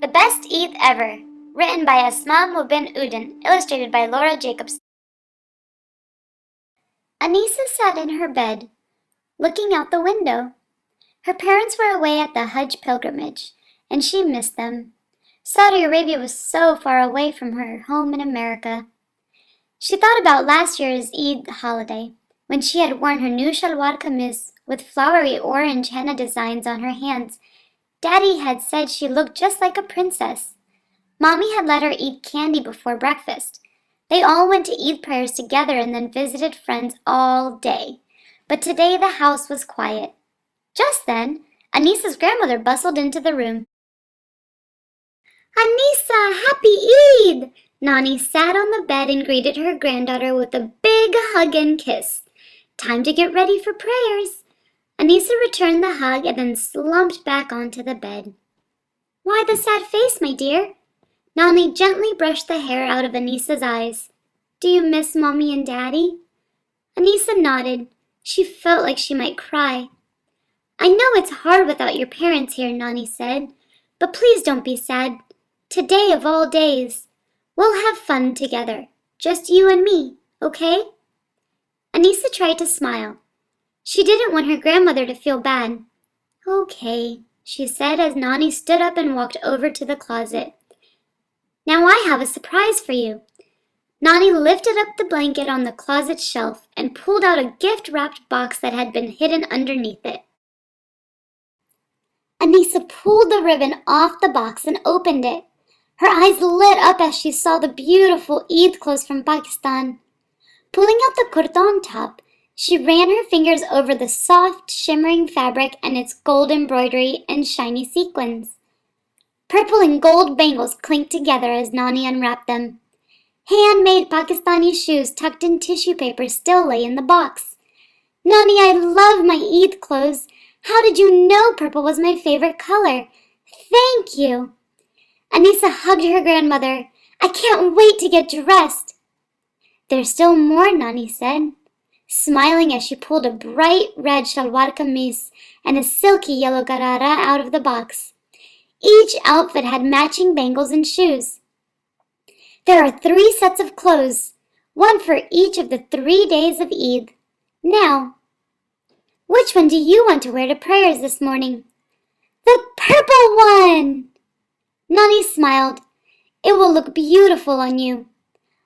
The Best Eid Ever, written by Asma Mobin-Uddin, illustrated by Jacobsen. Aneesa sat in her bed, looking out the window. Her parents were away at the Hajj pilgrimage, and she missed them. Saudi Arabia was so far away from her home in America. She thought about last year's Eid holiday, when she had worn her new shalwar kameez with flowery orange henna designs on her hands. Daddy had said she looked just like a princess. Mommy had let her eat candy before breakfast. They all went to Eid prayers together and then visited friends all day. But today the house was quiet. Just then, Aneesa's grandmother bustled into the room. "Aneesa, happy Eid!" Nani sat on the bed and greeted her granddaughter with a big hug and kiss. "Time to get ready for prayers." Aneesa returned the hug and then slumped back onto the bed. "Why the sad face, my dear?" Nani gently brushed the hair out of Aneesa's eyes. "Do you miss Mommy and Daddy?" Aneesa nodded. She felt like she might cry. "I know it's hard without your parents here," Nani said, "but please don't be sad. Today of all days, we'll have fun together, just you and me, okay?" Aneesa tried to smile. She didn't want her grandmother to feel bad. "Okay," she said as Nani stood up and walked over to the closet. "Now I have a surprise for you." Nani lifted up the blanket on the closet shelf and pulled out a gift-wrapped box that had been hidden underneath it. Aneesa pulled the ribbon off the box and opened it. Her eyes lit up as she saw the beautiful Eid clothes from Pakistan. Pulling out the kurtan top, she ran her fingers over the soft, shimmering fabric and its gold embroidery and shiny sequins. Purple and gold bangles clinked together as Nani unwrapped them. Handmade Pakistani shoes tucked in tissue paper still lay in the box. "Nani, I love my Eid clothes. How did you know purple was my favorite color? Thank you." Aneesa hugged her grandmother. "I can't wait to get dressed." "There's still more," Nani said, smiling as she pulled a bright red shalwar kameez and a silky yellow garara out of the box. Each outfit had matching bangles and shoes. "There are 3 sets of clothes, one for each of the 3 days of Eid. Now, which one do you want to wear to prayers this morning?" "The purple one!" Nani smiled. "It will look beautiful on you.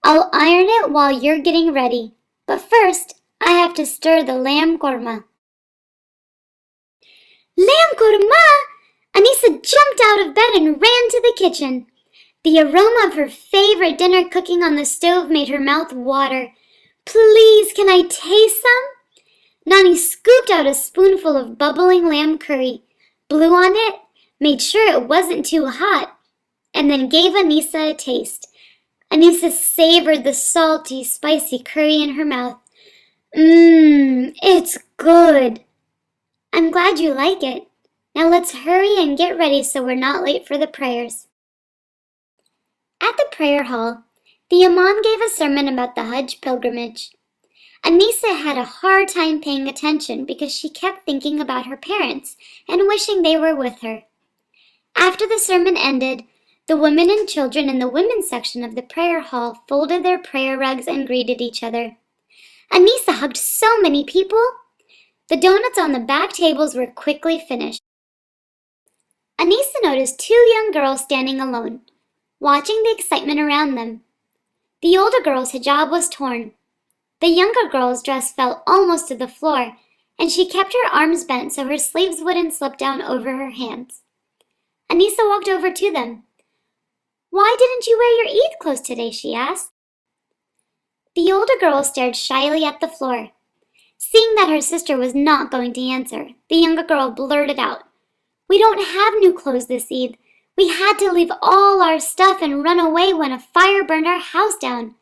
I'll iron it while you're getting ready, but first I have to stir the lamb korma." "Lamb korma!" Aneesa jumped out of bed and ran to the kitchen. The aroma of her favorite dinner cooking on the stove made her mouth water. "Please, can I taste some?" Nani scooped out a spoonful of bubbling lamb curry, blew on it, made sure it wasn't too hot, and then gave Aneesa a taste. Aneesa savored the salty, spicy curry in her mouth. It's good." "I'm glad you like it. Now let's hurry and get ready so we're not late for the prayers." At the prayer hall, the imam gave a sermon about the Hajj pilgrimage. Aneesa had a hard time paying attention because she kept thinking about her parents and wishing they were with her. After the sermon ended, the women and children in the women's section of the prayer hall folded their prayer rugs and greeted each other. Aneesa hugged so many people. The donuts on the back tables were quickly finished. Aneesa noticed 2 young girls standing alone, watching the excitement around them. The older girl's hijab was torn. The younger girl's dress fell almost to the floor, and she kept her arms bent so her sleeves wouldn't slip down over her hands. Aneesa walked over to them. "Why didn't you wear your Eid clothes today?" she asked. The older girl stared shyly at the floor. Seeing that her sister was not going to answer, the younger girl blurted out, "We don't have new clothes this Eid. We had to leave all our stuff and run away when a fire burned our house down."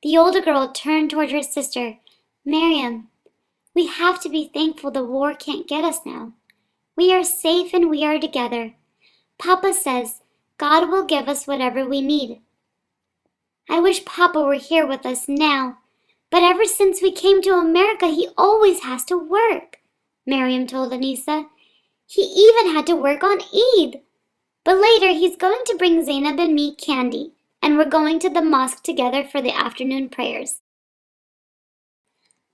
The older girl turned toward her sister. "Miriam, we have to be thankful the war can't get us now. We are safe and we are together. Papa says God will give us whatever we need. I wish Papa were here with us now, but ever since we came to America, he always has to work," Miriam told Aneesa. "He even had to work on Eid." But later he's going to bring Zainab and me candy, and we're going to the mosque together for the afternoon prayers.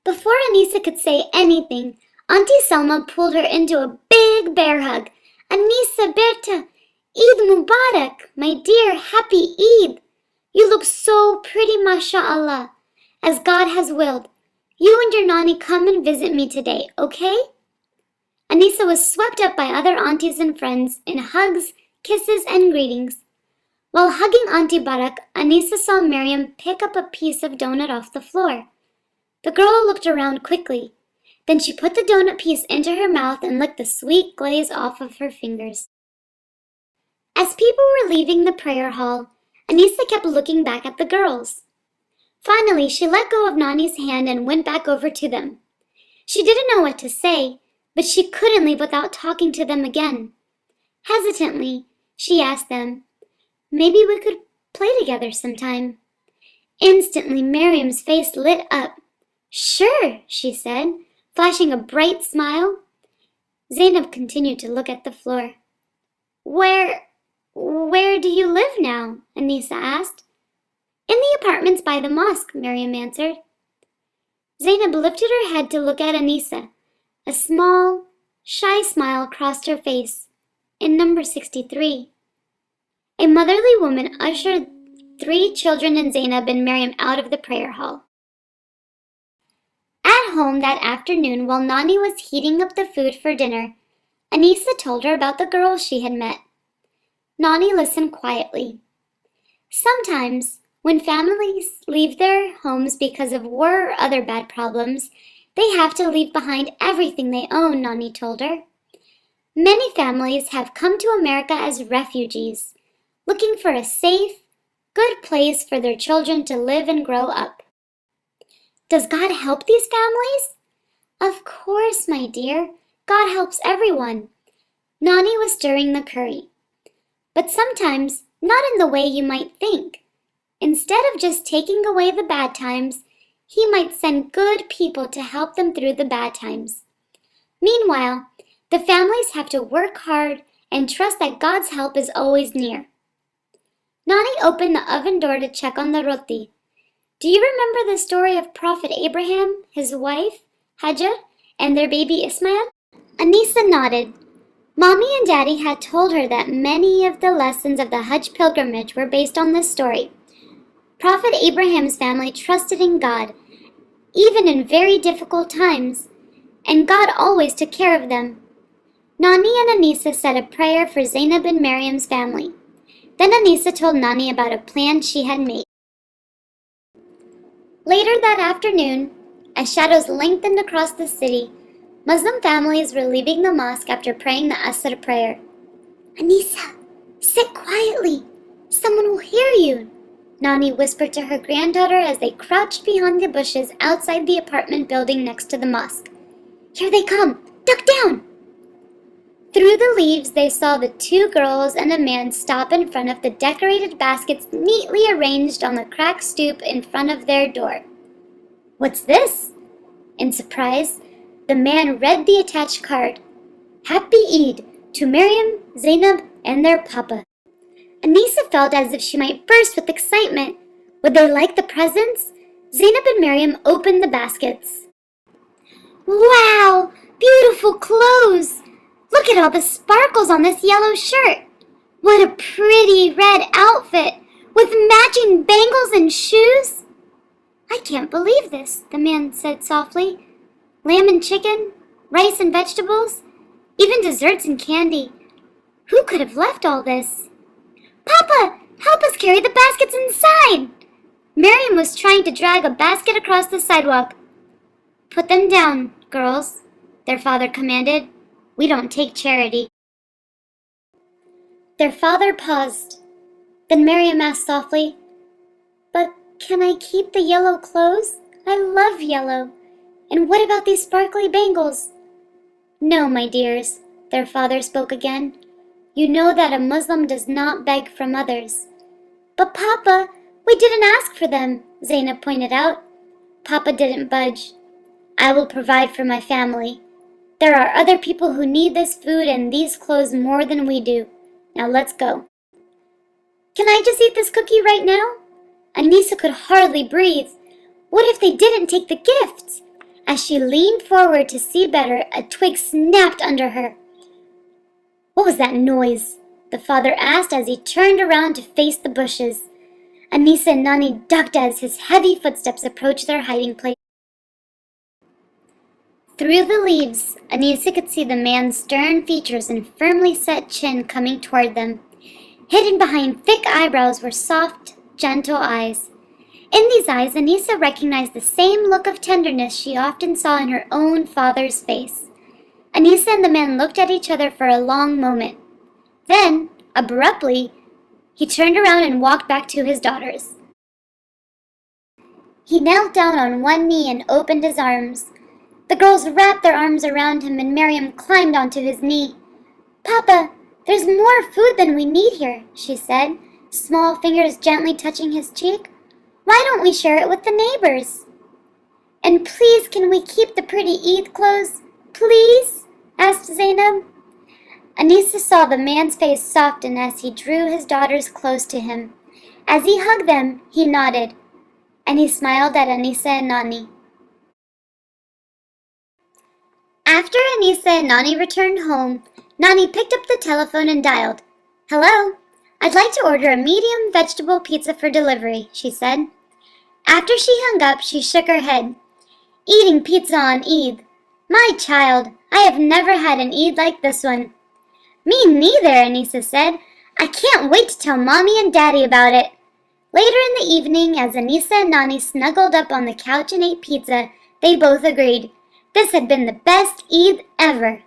Before Aneesa could say anything, Auntie Selma pulled her into a big bear hug. Aneesa Berta, Eid Mubarak, my dear, happy Eid. You look so pretty, mashallah. As God has willed, you and your Nani come and visit me today, okay? Aneesa was swept up by other aunties and friends in hugs, kisses, and greetings. While hugging Auntie Barak, Aneesa saw Miriam pick up a piece of donut off the floor. The girl looked around quickly. Then she put the donut piece into her mouth and licked the sweet glaze off of her fingers. As people were leaving the prayer hall, Aneesa kept looking back at the girls. Finally, she let go of Nani's hand and went back over to them. She didn't know what to say, but she couldn't leave without talking to them again. Hesitantly, she asked them, "Maybe we could play together sometime." Instantly, Miriam's face lit up. "Sure," she said, flashing a bright smile. Zainab continued to look at the floor. Where do you live now?" Aneesa asked. "In the apartments by the mosque," Miriam answered. Zainab lifted her head to look at Aneesa. A small, shy smile crossed her face. "In number 63. A motherly woman ushered 3 children and Zainab and Miriam out of the prayer hall. At home that afternoon, while Nani was heating up the food for dinner, Aneesa told her about the girls she had met. Nani listened quietly. Sometimes, when families leave their homes because of war or other bad problems, they have to leave behind everything they own, Nani told her. Many families have come to America as refugees, looking for a safe, good place for their children to live and grow up. Does God help these families? Of course, my dear. God helps everyone. Nani was stirring the curry. But sometimes, not in the way you might think. Instead of just taking away the bad times, He might send good people to help them through the bad times. Meanwhile, the families have to work hard and trust that God's help is always near. Nani opened the oven door to check on the roti. Do you remember the story of Prophet Abraham, his wife, Hajj, and their baby Ismail? Aneesa nodded. Mommy and Daddy had told her that many of the lessons of the Hajj pilgrimage were based on this story. Prophet Abraham's family trusted in God, even in very difficult times, and God always took care of them. Nani and Aneesa said a prayer for Zainab and Miriam's family. Then Aneesa told Nani about a plan she had made. Later that afternoon, as shadows lengthened across the city, Muslim families were leaving the mosque after praying the Asr prayer. "Aneesa, sit quietly. Someone will hear you," Nani whispered to her granddaughter as they crouched behind the bushes outside the apartment building next to the mosque. "Here they come. Duck down." Through the leaves, they saw the 2 girls and a man stop in front of the decorated baskets neatly arranged on the cracked stoop in front of their door. "What's this?" In surprise, the man read the attached card. "Happy Eid to Miriam, Zainab, and their papa." Aneesa felt as if she might burst with excitement. Would they like the presents? Zainab and Miriam opened the baskets. "Wow! Beautiful clothes! Look at all the sparkles on this yellow shirt! What a pretty red outfit with matching bangles and shoes!" "I can't believe this," the man said softly. "Lamb and chicken, rice and vegetables, even desserts and candy. Who could have left all this?" "Papa, help us carry the baskets inside!" Miriam was trying to drag a basket across the sidewalk. "Put them down, girls," their father commanded. "We don't take charity." Their father paused. Then Miriam asked softly, "But can I keep the yellow clothes? I love yellow. And what about these sparkly bangles?" "No, my dears," their father spoke again. "You know that a Muslim does not beg from others." "But Papa, we didn't ask for them," Zainab pointed out. Papa didn't budge. "I will provide for my family. There are other people who need this food and these clothes more than we do. Now let's go." "Can I just eat this cookie right now?" Aneesa could hardly breathe. What if they didn't take the gifts? As she leaned forward to see better, a twig snapped under her. "What was that noise?" the father asked as he turned around to face the bushes. Aneesa and Nani ducked as his heavy footsteps approached their hiding place. Through the leaves, Aneesa could see the man's stern features and firmly set chin coming toward them. Hidden behind thick eyebrows were soft, gentle eyes. In these eyes, Aneesa recognized the same look of tenderness she often saw in her own father's face. Aneesa and the man looked at each other for a long moment. Then, abruptly, he turned around and walked back to his daughters. He knelt down on one knee and opened his arms. The girls wrapped their arms around him and Miriam climbed onto his knee. "Papa, there's more food than we need here," she said, small fingers gently touching his cheek. "Why don't we share it with the neighbors?" "And please, can we keep the pretty Eid clothes? Please?" asked Zainab. Aneesa saw the man's face soften as he drew his daughters close to him. As he hugged them, he nodded, and he smiled at Aneesa and Nani. After Aneesa and Nani returned home, Nani picked up the telephone and dialed. "Hello, I'd like to order a medium vegetable pizza for delivery," she said. After she hung up, she shook her head. "Eating pizza on Eid. My child, I have never had an Eid like this one." "Me neither," Aneesa said. "I can't wait to tell Mommy and Daddy about it." Later in the evening, as Aneesa and Nani snuggled up on the couch and ate pizza, they both agreed. This had been the best Eid ever.